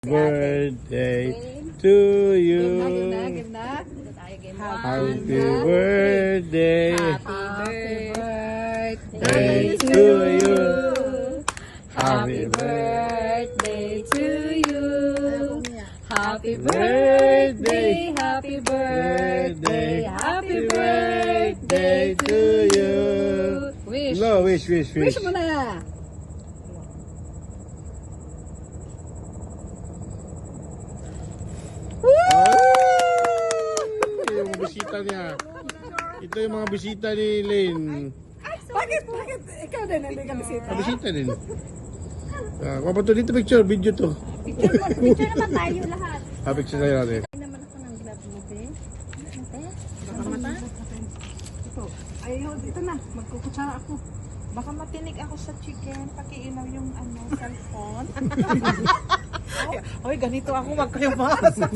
Birthday to you. Game na. Happy birthday. Happy birthday Day to you. Happy birthday to you. Happy birthday, happy birthday, happy birthday to you. Wish. No, wish. Wish mo na. Yung mga bisita niya. Ito yung mga bisita ni Lane. Bakit? Ikaw din, hindi ka bisita. Bisita din. Kuha pa to dito picture, video to. Picture naman tayo lahat. Picture tayo natin. Ay naman ako ng glove mo, be. Ate? Baka mata? Ito. Ayaw, dito na. Magkukutsara ako. Baka matinig ako sa chicken, pakiinaw yung cellphone. Hoy, ganito ako, wag kayo maasa.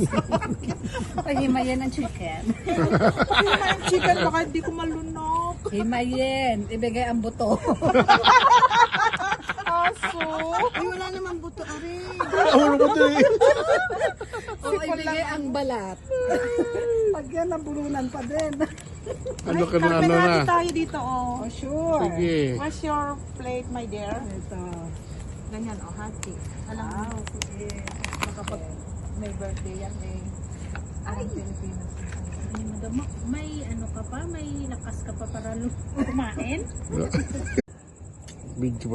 Himayin ang chicken. Pakiinaw yung chicken, baka hindi ko malunok. Himayin. Ibigay ang buto. Aso. Ay, wala naman buto, Ari. Ulo ko to eh. O, ibigay ang balat. Pag yan, nabulunan pa din. Ano ka na, ano na. Karpenati tayo dito, oh. Oh, sure. Sige. What's your plate, my dear? Ito. Ganyan, oh, hati. Alam mo, Wow, sige. kapag may birthday yan, eh. Ay, Pilipinas. May ano ka pa? May lakas ka pa para kumain? Video